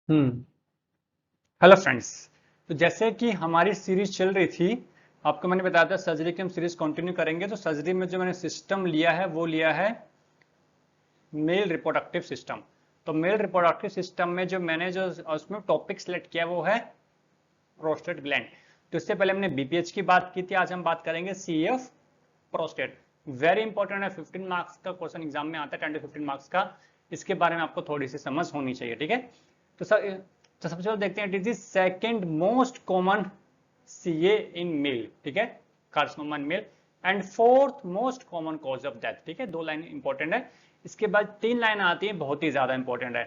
हम्म। Hello friends. तो जैसे कि हमारी सीरीज चल रही थी, आपको मैंने बताया था सर्जरी की हम सीरीज कंटिन्यू करेंगे। तो सर्जरी में जो मैंने सिस्टम लिया है वो लिया है मेल रिप्रोडक्टिव सिस्टम। तो मेल रिप्रोडक्टिव सिस्टम में जो मैंने जो उसमें टॉपिक सेलेक्ट किया वो है प्रोस्टेट ग्लैंड। तो इससे पहले हमने बीपीएच की बात की थी, आज हम बात करेंगे सीएफ प्रोस्टेट। वेरी इंपॉर्टेंट है, 15 मार्क्स का क्वेश्चन एग्जाम में आता है, 10 to 15 मार्क्स का। इसके बारे में आपको थोड़ी सी समझ होनी चाहिए, ठीक है। तो सर, तो सबसे पहले देखते हैं, it is the second most common CA in male, ठीक है, carcinoma in male, and fourth most common cause of death, ठीक है। दो लाइन इंपॉर्टेंट है। इसके बाद तीन लाइन आती है, बहुत ही ज्यादा इंपॉर्टेंट है।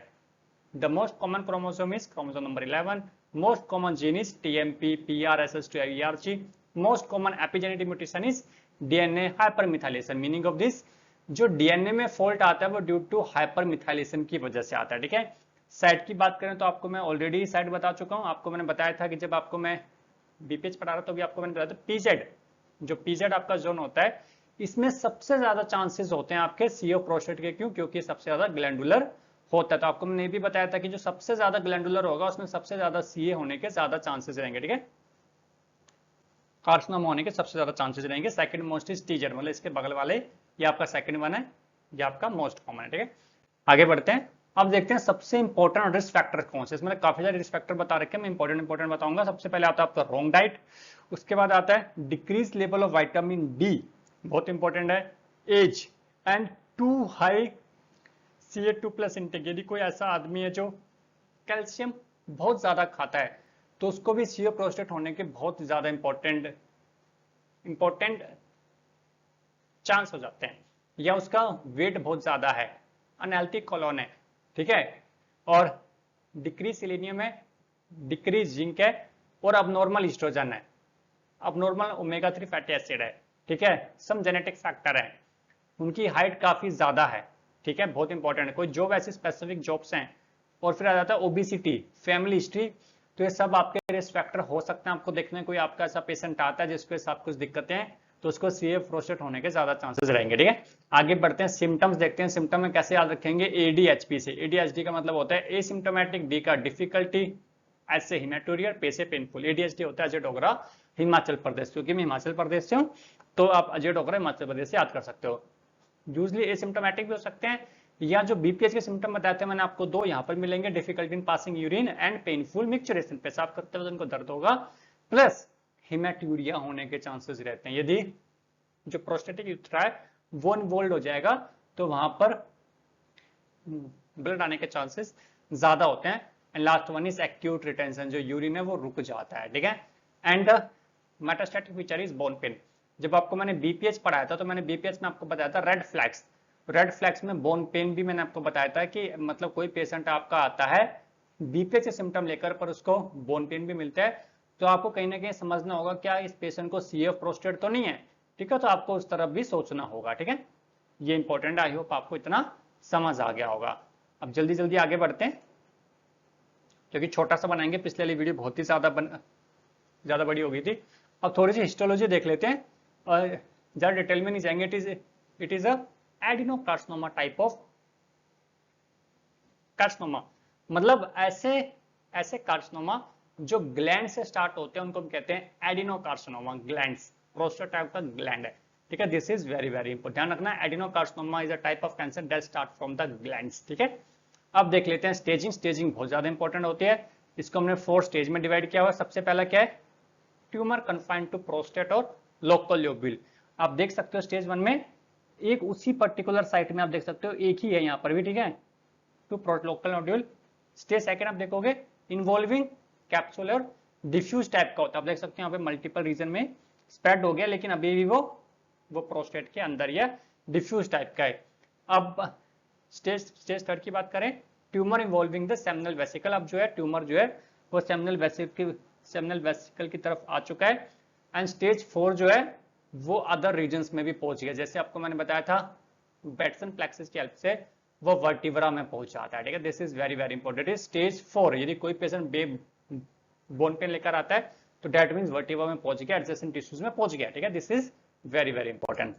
The most common chromosome is chromosome number 11. Most common gene is TMP, PRSS2, ERG. Most common epigenetic mutation is DNA hypermethylation. Meaning of this, जो डीएनए में फॉल्ट आता है वो ड्यू टू हाइपरमिथाइलेशन की वजह से आता है, ठीक है। साइट की बात करें तो आपको मैं ऑलरेडी साइट बता चुका हूं। आपको मैंने बताया था कि जब आपको मैं बीपीएच पढ़ा रहा था तो भी आपको मैंने बताया था पीजेड, जो पीजेड आपका जोन होता है, इसमें सबसे ज्यादा चांसेस होते हैं आपके सीओ प्रोस्टेट के। क्यों? क्योंकि सबसे ज्यादा ग्लैंडुलर होता है। तो आपको मैंने ये भी बताया था कि जो सबसे ज्यादा ग्लैंडुलर होगा उसमें सबसे ज्यादा सीए होने के ज्यादा चांसेस रहेंगे, ठीक है। कार्सिनोमा होने के सबसे ज्यादा चांसेस रहेंगे। सेकंड मोस्ट इज टीजर, मतलब इसके बगल वाले, ये आपका सेकंड वन है, ये आपका मोस्ट कॉमन है, ठीक है। आगे बढ़ते हैं। अब देखते हैं सबसे इंपॉर्टेंट रिस्क फैक्टर कौन से। इसमें काफी सारे रिस्क फैक्टर बता रखे हैं, मैं इंपॉर्टेंट बताऊंगा। सबसे पहले आता है आपका रॉन्ग डाइट, उसके बाद आता है decrease level of vitamin D, बहुत इंपॉर्टेंट है, age, and to high Ca2+ intake. यदि कोई ऐसा आदमी है जो कैल्शियम बहुत ज्यादा खाता है तो उसको भी सीओ प्रोस्टेट होने के बहुत ज्यादा इंपॉर्टेंट चांस हो जाते हैं। या उसका वेट बहुत ज्यादा है, अनहेल्थी कॉलोन है, ठीक है, और डिक्रीज सिलेनियम है, डिक्रीज जिंक है, और अबनॉर्मल ईस्ट्रोजन है, अबनॉर्मल ओमेगा 3 फैटी एसिड है, ठीक है। सम जेनेटिक फैक्टर है, उनकी हाइट काफी ज्यादा है, ठीक है, बहुत इंपॉर्टेंट है। कोई जॉब ऐसी स्पेसिफिक जॉब्स हैं, और फिर आ जाता है ओबेसिटी, फैमिली हिस्ट्री। तो ये सब आपके रिस्क फैक्टर हो सकते हैं। आपको देखना है कोई आपका ऐसा पेशेंट आता है जिसके साथ कुछ दिक्कतें हैं, तो उसको सीएफ प्रोस्टेट होने के ज्यादा चांसेस रहेंगे, ठीक है। आगे बढ़ते हैं, सिम्टम्स देखते हैं। सिम्टम में कैसे याद रखेंगे? एडीएचपी से। एडीएचडी का मतलब होता है एसिम्टोमेटिक, डी का डिफिकल्टी, एच से हिमेटोरियर, पे से पेनफुल। एडीएचडी होता है अजय डोगरा, हिमाचल प्रदेश, क्योंकि मैं हिमाचल प्रदेश से हूं तो आप अजय डोगरा हिमाचल प्रदेश से याद कर सकते हो। यूजली एसिम्टोमेटिक भी हो सकते हैं, या जो बीपीएच के सिम्टम बताते हैं मैंने आपको दो यहाँ पर मिलेंगे, difficulty in passing urine and painful micturition, पेशाब करते वक्त उनको दर्द होगा, प्लस हिमेटूरिया होने के चांसेस रहते हैं। यदि जो प्रोस्टेटिक यूरेथ्रा है वो इन्वॉल्व हो जाएगा तो वहां पर ब्लड आने के चांसेस ज्यादा होते हैं। And last one is acute retention, जो यूरिन है वो रुक जाता है, ठीक है। And metastatic feature is bone pen. जब आपको मैंने बीपीएच पढ़ाया था तो मैंने बीपीएच में आपको बताया था रेड फ्लैग्स। रेड फ्लैग्स में बोन पेन भी मैंने आपको बताया था कि मतलब कोई पेशेंट आपका आता है बीपीएच से सिम्टम लेकर पर उसको बोन पेन भी मिलता है, तो आपको कहीं ना कहीं समझना होगा क्या इस पेशेंट को सीएफ प्रोस्टेट तो नहीं है, ठीक है। तो आपको उस तरफ भी सोचना होगा, ठीक है। ये इंपॉर्टेंट, आई होप आपको इतना समझ आ गया होगा। अब जल्दी जल्दी आगे बढ़ते हैं, क्योंकि छोटा सा बनाएंगे, पिछले वाली वीडियो बहुत ही ज्यादा बड़ी हो गई थी। अब थोड़ी सी हिस्टोलॉजी देख लेते हैं, और ज्यादा डिटेल में नहीं जाएंगे। It is a adenocarcinoma type of carcinoma, मतलब ऐसे ऐसे कार्सिनोमा जो ग्लैंड से स्टार्ट होते हैं उनको हम कहते हैं एडिनोकार्सिनोमा ग्लैंड्स। प्रोस्टेट टाइप का ग्लैंड है, ठीक है। This is very very important, ध्यान रखना, adenocarcinoma is a type of cancer that start from the glands, ठीक है। अब देख लेते हैं स्टेजिंग। स्टेजिंग बहुत ज्यादा इंपॉर्टेंट होती है। इसको हमने 4 स्टेज में डिवाइड किया हुआ। सबसे पहला क्या है? ट्यूमर कन्फाइंड टू प्रोस्टेट और लोकल लोब्यूल। आप देख सकते हो स्टेज 1 में एक उसी पर्टिकुलर साइट में आप देख सकते हो एक ही है यहाँ पर भी, ठीक है, टू लोकल नोड्यूल। स्टेज 2 आप देखोगे इन्वॉल्विंग कैप्सुलर डिफ्यूज टाइप का होता है। आप देख सकते हो यहाँ पे मल्टीपल रीजन में स्प्रेड हो गया, लेकिन अभी भी वो प्रोस्टेट के अंदर या डिफ्यूज टाइप का है। अब स्टेज 3 की बात करें, tumour involving the seminal vesicle. अब जो है ट्यूमर जो है वो सेमिनल वेसिकल की तरफ आ चुका है। एंड स्टेज 4 जो है वो अदर रीजन्स में भी पहुंच गया, जैसे आपको मैंने बताया था बेटसन प्लेक्सिस की हेल्प से वो वर्टिब्रा में पहुंच जाता है, ठीक है। This is very very important. Is stage 4, यदि कोई पेशेंट बोन पेन लेकर आता है तो डेट मींस वर्टिब्रा में पहुंच गया, एडजेसेंट टिश्यूज में पहुंच गया, ठीक है। This is very very important.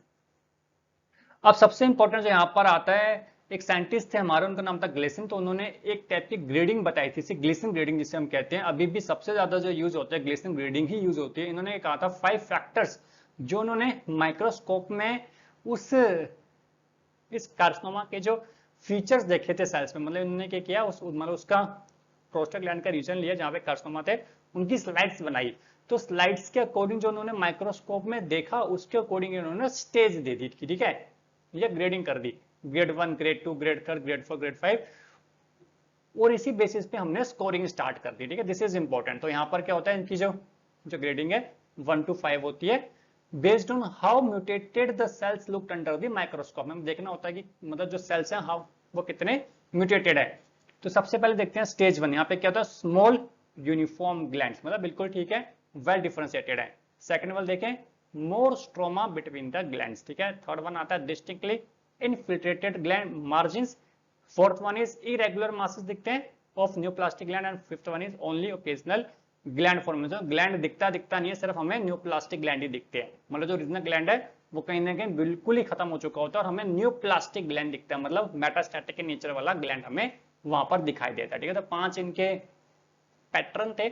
अब सबसे इंपॉर्टेंट जो यहाँ पर आता है एक साइंटिस्ट थे हमारे, उनका नाम था ग्लेसन, तो उन्होंने एक टाइप की ग्रेडिंग बताई थी, इसे ग्लेसन ग्रेडिंग जिसे हम कहते हैं। अभी भी सबसे ज्यादा जो यूज होता है ग्लेसन ग्रेडिंग ही यूज होती है। इन्होंने कहा था 5 फैक्टर्स जो उन्होंने माइक्रोस्कोप में उस इस कार्सिनोमा के जो फीचर्स देखे थे सेल्स में, मतलब इन्होंने क्या किया, उस मतलब उसका प्रोस्टेग्लैंड का रीजन लिया जहां पे कार्सिनोमा थे, उनकी स्लाइड्स बनाई। तो स्लाइड्स के अकॉर्डिंग जो उन्होंने माइक्रोस्कोप में देखा उसके अकॉर्डिंग इन्होंने स्टेज दे दी थी, ठीक है, ये ग्रेडिंग कर दी, grade 1, grade 2, grade 3, grade 4, grade 5, और इसी बेसिस पे हमने स्कोरिंग स्टार्ट कर दी, ठीक है। This is important. तो यहाँ पर क्या होता है, इनकी जो जो ग्रेडिंग है 1 to 5 होती है, based on how mutated the cells looked under the microscope. में देखना होता है कि मतलब जो सेल्स हैं हाउ वो कितने म्यूटेटेड है। तो सबसे पहले देखते हैं स्टेज 1, यहाँ पे क्या होता है, स्मॉल यूनिफॉर्म ग्लैंड्स, मतलब बिल्कुल ठीक है, वेल डिफरेंशिएटेड है। सेकंड वाला देखें, मोर स्ट्रोमा बिटवीन द ग्लैंड्स, ठीक है। थर्ड वन आता है distinctly infiltrated gland margins. Fourth one is irregular masses दिखते हैं of neoplastic gland, and fifth one is only occasional gland formation. Gland दिखता नहीं है, सिर्फ हमें न्यूप्लास्टिक ग्लैंड ही दिखते हैं, मतलब जो ओरिजिनल ग्लैंड है वो कहीं ना कहीं बिल्कुल ही खत्म हो चुका होता है और हमें न्यूप्लास्टिक ग्लैंड दिखता है, मतलब मेटास्टैटिक के नेचर वाला ग्लैंड हमें वहां पर दिखाई देता है, ठीक है। तो 5 इनके पैटर्न थे,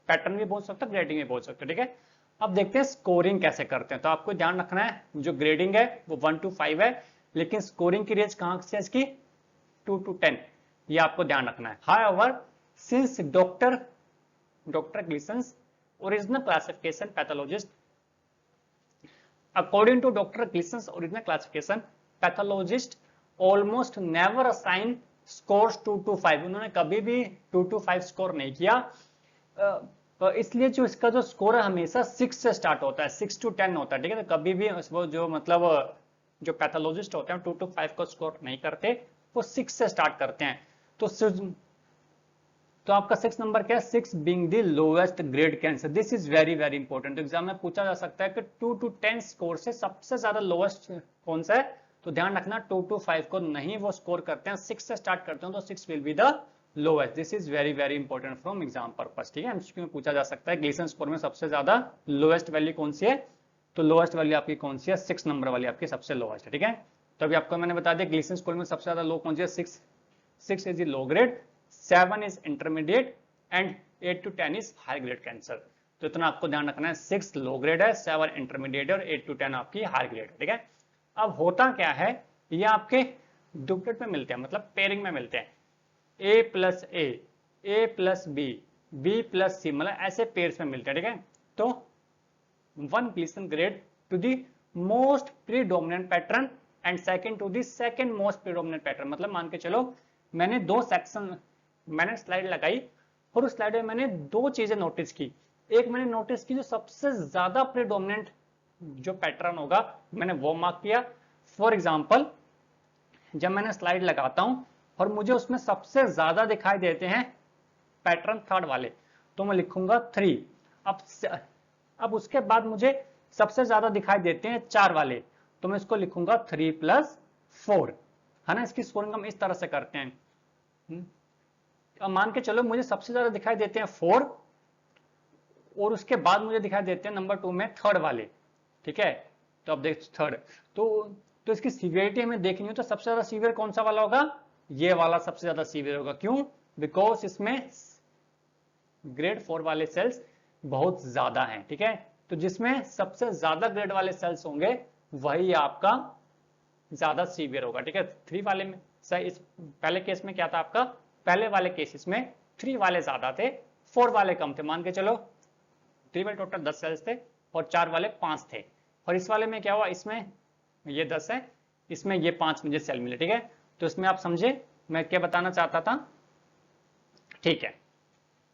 पैटर्न भी बोल सकते, ग्रेडिंग भी बोल सकते, ठीक है। अब देखते हैं स्कोरिंग कैसे करते हैं। तो आपको ध्यान रखना है जो ग्रेडिंग है वो 1 to 5 है, लेकिन स्कोरिंग की रेंज कहां से है इसकी, 2 to 10, ये आपको ध्यान रखना है। However since doctor Gleason's original classification pathologist, according to Dr. Gleason's original classification, pathologist almost never assign scores 2 to 5, उन्होंने कभी भी 2 to 5 स्कोर नहीं किया, इसलिए जो इसका जो स्कोर है हमेशा 6 से स्टार्ट होता है, 6 to 10 होता है, ठीक है। तो कभी भी वो जो मतलब जो पैथोलॉजिस्ट होते हैं 2 to 5 को स्कोर नहीं करते, वो 6 से स्टार्ट करते हैं। तो आपका 6 नंबर क्या है, 6 being the lowest grade cancer. This is very very important. तो एग्जाम में पूछा जा सकता है कि 2 to 10 स्कोर से सबसे ज्यादा लोएस्ट कौन सा है, तो ध्यान रखना 2 to 5 को नहीं वो स्कोर करते हैं, 6 से स्टार्ट करते हैं, तो 6 will be the lowest. This is very very important from exam purpose, ठीक है। एमसीक्यू में पूछा जा सकता है ग्लीसन स्कोर में सबसे ज्यादा लोएस्ट वैल्यू कौन सी है, तो लोएस्ट वैल्यू आपकी कौन सी है, 6 नंबर वाली आपकी सबसे लोएस्ट है, ठीक है। तो अभी आपको मैंने बता दिया ग्लीसन स्कोर में सबसे ज्यादा लो कौन सी है, 6 is low grade, 7 is intermediate and 8 to 10 is high grade cancer. तो इतना आपको ध्यान रखना है, 6 लो ग्रेड है, 7 इंटरमीडिएट और 8 to 10 आपकी हाई ग्रेड है, ठीक है। अब होता क्या है, ये आपके डुप्लेट में मिलते हैं, मतलब पेयरिंग में मिलते हैं, A plus A plus B plus C, मतलब ऐसे पेयर्स में मिलते हैं, ठीक है। तो 1 Gleason grade to the most predominant pattern and second to the second most predominant pattern. मतलब मान के चलो मैंने 2 सेक्शन, मैंने स्लाइड लगाई और उस स्लाइड में मैंने 2 चीजें नोटिस की। एक मैंने नोटिस की जो सबसे ज्यादा प्रीडोमिनेंट जो पैटर्न होगा मैंने वो मार्क किया। फॉर एग्जांपल जब मैंने स्लाइड लगाता हूं और मुझे उसमें सबसे ज्यादा दिखाई देते हैं पैटर्न थर्ड वाले, तो मैं लिखूंगा 3। अब उसके बाद मुझे सबसे ज्यादा दिखाई देते हैं 4 वाले, तो मैं इसको लिखूंगा 3+4, है ना। इसकी स्कोरिंग हम इस तरह से करते हैं। अब मान के चलो मुझे सबसे ज्यादा दिखाई देते हैं 4 और उसके बाद मुझे दिखाई देते हैं नंबर 2 में थर्ड वाले, ठीक है। तो अब देख थर्ड, तो इसकी सीवियरिटी हमें देखनी हो तो सबसे ज्यादा सीवियर कौन सा वाला होगा, ये वाला सबसे ज्यादा सीवियर होगा। क्यों, बिकॉज इसमें ग्रेड 4 वाले सेल्स बहुत ज्यादा हैं, ठीक है। तो जिसमें सबसे ज्यादा ग्रेड वाले सेल्स होंगे वही आपका ज्यादा सीवियर होगा, ठीक है। 3 वाले में इस पहले केस में क्या था आपका, पहले वाले केसेस में 3 वाले ज्यादा थे, 4 वाले कम थे। मान के चलो 3 वाले टोटल 10 सेल्स थे और 4 वाले 5 थे। और इस वाले में क्या हुआ, इसमें ये 10 है, इसमें ये 5 मुझे सेल मिले, ठीक है। तो इसमें आप समझे मैं क्या बताना चाहता था, ठीक है।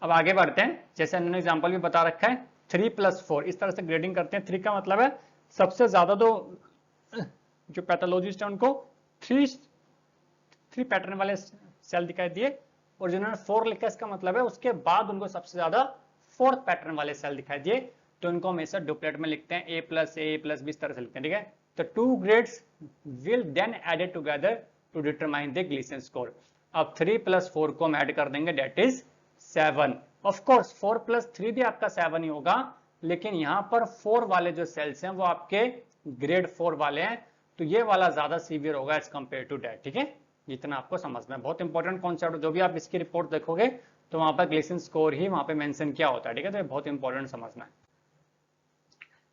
अब आगे बढ़ते हैं, जैसे उन्होंने एग्जाम्पल भी बता रखा है 3+4, इस तरह से ग्रेडिंग करते हैं। 3 का मतलब है सबसे ज्यादा तो जो पैथोलॉजिस्ट है उनको 3 पैटर्न वाले सेल दिखाई दिए, और जिन्होंने 4 लिखा इसका मतलब है उसके बाद उनको सबसे ज्यादा 4th पैटर्न वाले सेल दिखाई दिए, तो इनको हमेशा डुप्लेट में लिखते हैं A+A+B इस तरह से लिखते हैं, ठीक है। तो 2 grades will then added together to determine the Gleason score. अब 3+4 को हम ऐड कर देंगे, डेट इज 7। ऑफ कोर्स 4+3 भी आपका 7 ही होगा, लेकिन यहां पर 4 वाले जो सेल्स हैं वो आपके ग्रेड 4 वाले हैं, तो ये वाला ज्यादा सीवियर होगा एज कंपेयर टू दैट, ठीक है। 4 + 3 भी आपका 7 ही होगा, लेकिन यहाँ पर 4 वाले जो सेल्स हैं वो आपके ग्रेड 4 वाले हैं, तो ये वाला ज्यादा सीवियर होगा एज कंपेयर टू दैट, ठीक है। जितना आपको समझना है, बहुत इंपॉर्टेंट कॉन्सेप्ट, जो भी आप इसकी रिपोर्ट देखोगे तो वहां पर ग्लिसरीन स्कोर ही वहां पे मेंशन किया होता है, ठीक है, तो ये बहुत इंपॉर्टेंट समझना है।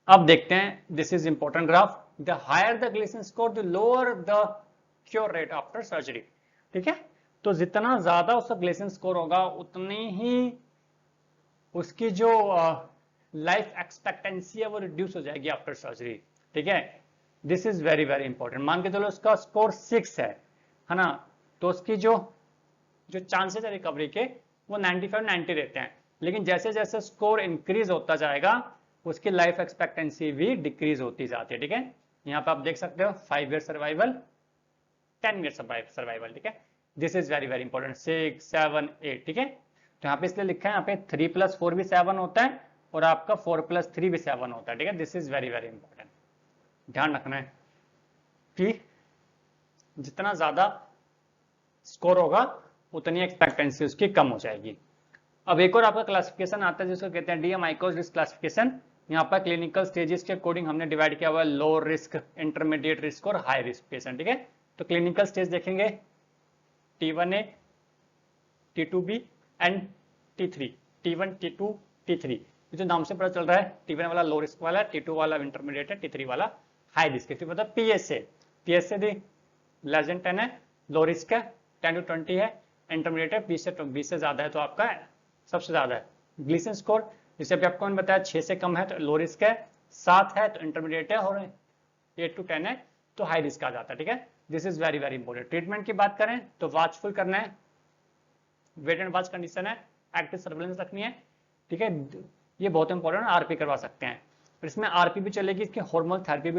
अब देखते हैं, this is important graph, the higher the glycerine score the lower the cure rate after surgery, ठीक है, तो जितना ज्यादा उसका ग्लिसरीन स्कोर होगा उतनी ही उसकी जो लाइफ एक्सपेक्टेंसी है वो रिड्यूस हो जाएगी आफ्टर सर्जरी, ठीक है, this is very very important. मान के चलो उसका स्कोर 6 है ना, तो उसकी जो जो चांसेस है रिकवरी के वो 95-90 रहते हैं, लेकिन जैसे जैसे स्कोर इंक्रीज होता जाएगा उसकी लाइफ एक्सपेक्टेंसी भी डिक्रीज होती जाती है, ठीक है, यहाँ पे आप देख सकते हो 5 ईयर सर्वाइवल, 10 ईयर सर्वाइवल, ठीक है, this is very very important, 6, 7, 8, ठीक है, तो यहाँ पे इसलिए लिखा है, यहाँ पे 3+4 भी 7 होता है और आपका 4+3 भी 7 होता है, ठीक है, this is very very important, ध्यान रखना है कि जितना ज्यादा स्कोर होगा उतनी एक्सपेक्टेंसी उसकी कम हो जाएगी। अब एक और आपका क्लासिफिकेशन आता है जिसको कहते हैं DM-ICOS रिस्क क्लासिफिकेशन, यहाँ पर क्लिनिकल स्टेजेस के अकॉर्डिंग हमने डिवाइड किया हुआ है, लो रिस्क, इंटरमीडिएट रिस्क और हाई रिस्क पेशेंट, ठीक है, तो क्लिनिकल स्टेज देखेंगे T1A, T2B and T3, T1, T2, T3, जो नाम से पता चल रहा है T1 वाला लो रिस्क वाला, T2 वाला इंटरमीडिएट है, T3 वाला हाई रिस्क, फिर मतलब PSA दी लेस देन 10 है, लो रिस्क है, 10 to 20 है, इंटरमीडिएट है, 20 से ज्यादा है तो आपका सबसे ज्यादा है। ग्लिसरीन स्कोर जैसे अभी आपको मैंने बताया 6 से कम है तो लो रिस्क है, 7 है तो इंटरमीडिएट है और 8 to 10 है तो हाई रिस्क आ जाता है, ठीक है, this is very very important. Treatment की बात करें तो वॉचफुल करना है, वेट एंड वॉच कंडीशन है, एक्टिव सर्वेलेंस रखनी है, ठीक है, ये बहुत इंपॉर्टेंट है, RP करवा सकते हैं, और इसमें RP भी चलेगी, इसकी हार्मोन थेरेपी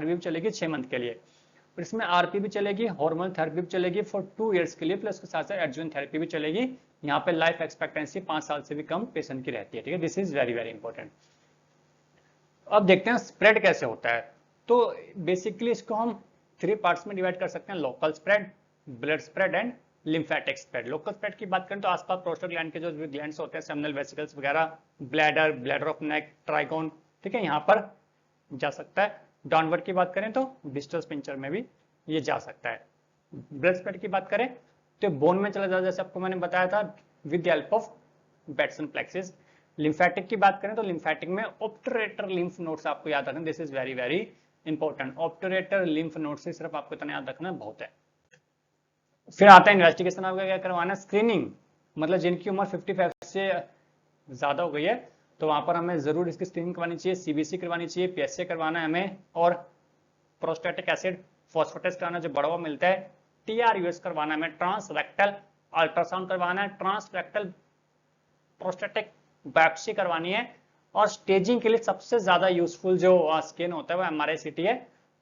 भी चलेगी 6 मंथ के लिए, और इसमें RP भी चलेगी, हार्मोन थेरेपी भी चलेगी फॉर 2 ईयर्स के लिए, प्लस उसके साथ साथ एडजुवेंट थेरेपी भी चलेगी, यहाँ पे लाइफ एक्सपेक्टेंसी 5 साल से भी कम पेशेंट की रहती है, ठीक है, this is very very important. अब देखते हैं स्प्रेड कैसे होता है, तो बेसिकली इसको हम 3 पार्ट्स में डिवाइड कर सकते हैं, local spread, blood spread and lymphatic spread. Local spread की बात करें तो आसपास प्रोस्टेट ग्लैंड के जो ग्लैंड्स होते हैं, सेमिनल वेसिकल्स वगैरह, ब्लैडर ऑफ नेक, ट्राइगोन, ठीक है, यहाँ पर जा सकता है। डाउनवर्ड की बात करें तो डिस्टल स्पिंचर में भी ये जा सकता है। ब्लड स्प्रेड की बात करें तो बोन में चला जाता है, जैसे आपको मैंने बताया था, with the help of Batson plexus. Lymphatic की बात करें तो लिम्फेटिक में ऑब्टरेटर लिम्फ नोड्स आपको याद रखना, this is very very important, obturator lymph nodes से सिर्फ आपको इतना याद रखना बहुत है। फिर आता है इन्वेस्टिगेशन, आपका क्या करवाना, स्क्रीनिंग, मतलब जिनकी उम्र 55 से ज्यादा हो गई है तो वहां पर हमें जरूर इसकी स्क्रीनिंग करवानी चाहिए, CBC करवानी चाहिए, PSA करवाना है हमें, और प्रोस्टेटिक एसिड फॉस्फेटेस कराना जो बड़ा हुआ मिलता है, TRUS करवाना है हमें, ट्रांसरेक्टल अल्ट्रासाउंड करवाना है, ट्रांसरेक्टल प्रोस्टेटिक बायोप्सी करवानी है, और स्टेजिंग के लिए सबसे ज्यादा यूजफुल जो स्कैन होता है वो MRI-CT है,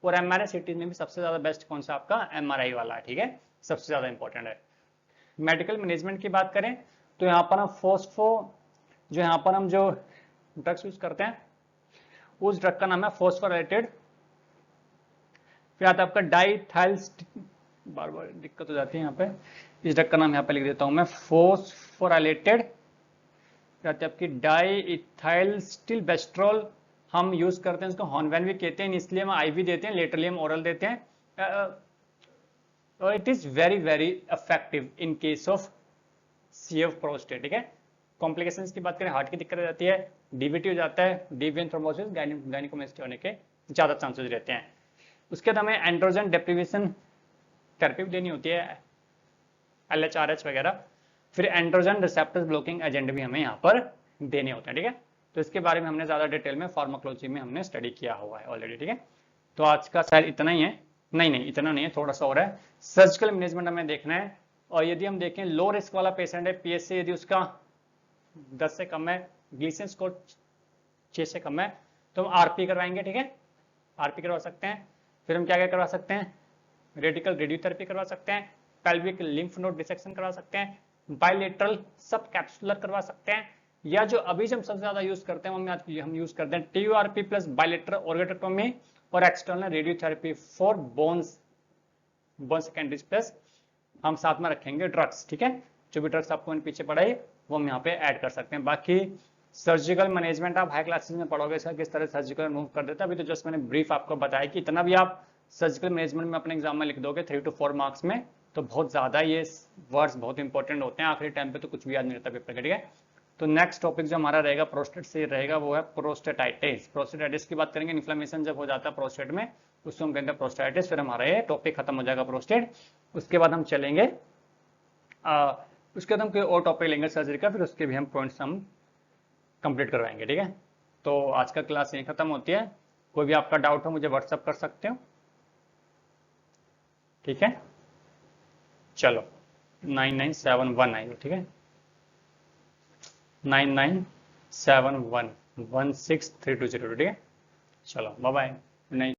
और MRI-CT में भी सबसे ज्यादा बेस्ट कौन सा आपका MRI वाला है, ठीक है, सबसे ज्यादा इंपॉर्टेंट है। मेडिकल मैनेजमेंट की बात करें तो यहाँ पर हम जो यहाँ पर हम जो ड्रग्स यूज करते हैं उस ड्रग का नाम है फॉस्फोराइलेटेड, फिर आता है आपका डाइथाइल, बार बार दिक्कत हो जाती है यहाँ पे, इस ड्रग का नाम यहाँ पे लिख देता हूँ मैं, फॉस्फोराइलेटेड, फिर आती है आपकी डाइथाइल स्टिलबेस्ट्रॉल, हम यूज करते हैं इसको हॉर्नवेन भी कहते हैं, इसलिए हम IV देते हैं, लेटरली हम ओरल देते हैं, और it is very very effective in case of CF prostate, ठीक है। कॉम्प्लिकेशंस की बात करें, हार्ट की दिक्कत हो जाती है, DVT हो जाता है, डीप थ्रोम्बोसिस, गायनिकोमेस्टिया होने के ज्यादा चांसेस रहते हैं। उसके बाद हमें एंड्रोजन डेप्रिवेशन थेरेपी भी देनी होती है, LHRH वगैरह, फिर एंड्रोजन रिसेप्टर्स ब्लॉकिंग एजेंट भी हमें यहाँ पर देने होते हैं, ठीक है, तो इसके बारे में हमने ज्यादा डिटेल में फार्माकोलॉजी में हमने स्टडी किया हुआ है ऑलरेडी, ठीक है। तो आज का शायद इतना ही है, नहीं इतना नहीं है, थोड़ा सा और है। सर्जिकल मैनेजमेंट हमें देखना है, और यदि हम देखें लो रिस्क वाला पेशेंट है, PSA यदि उसका 10 से कम है, ग्लिसरीन स्कोर 6 से कम है, तो हम RP करवाएंगे, ठीक है, RP करवा सकते हैं। फिर हम क्या क्या करवा सकते हैं, रेडिकल रेडियोथेरेपी करवा सकते हैं, पेल्विक लिम्फ नोड डिसेक्शन करवा सकते हैं, बायलेटरल सब कैप्सुलर करवा सकते हैं, या जो अभी जो हम सबसे ज्यादा यूज करते हैं हम यूज करते हैं TURP प्लस बायलेटरल ऑर्गेटेक्टोमी और external radiotherapy for bone secondary plus हम साथ में रखेंगे ड्रग्स, ठीक है, जो भी ड्रग्स आपको पीछे पढ़ाई वो हम यहाँ पे ऐड कर सकते हैं। बाकी सर्जिकल मैनेजमेंट आप हाई क्लासेस में पढ़ोगे सर किस तरह सर्जिकल मूव कर देता है, अभी तो जस्ट मैंने ब्रीफ आपको बताया कि इतना भी आप सर्जिकल मैनेजमेंट में अपने एग्जाम में लिख दोगे 3 to 4 मार्क्स में, तो बहुत ज़्यादा ये वर्ड्स बहुत इंपॉर्टेंट होते हैं, आखिरी टाइम पे तो कुछ भी याद नहीं रहता पेपर के, ठीक है। तो नेक्स्ट टॉपिक जो हमारा रहेगा प्रोस्टेट से रहेगा वो है प्रोस्टेटाइटिस। प्रोस्टेटाइटिस की बात करेंगे, इन्फ्लेमेशन जब हो जाता है प्रोस्टेट में उसको हम कहते हैं प्रोस्टेटाइटिस। फिर हमारा ये टॉपिक खत्म हो जाएगा प्रोस्टेट। उसके बाद हम चलेंगे उसके बाद हम कोई और टॉपिक लेंगे सर्जरी का, फिर उसके भी हम पॉइंट्स हम कंप्लीट करवाएंगे, ठीक है। तो आज का क्लास यहीं खत्म होती है। कोई भी आपका डाउट हो मुझे व्हाट्सअप कर सकते हो, ठीक है। चलो 9971 आइए, ठीक है, 99711632 0, ठीक है। चलो बाय बाय, गुड नाइट।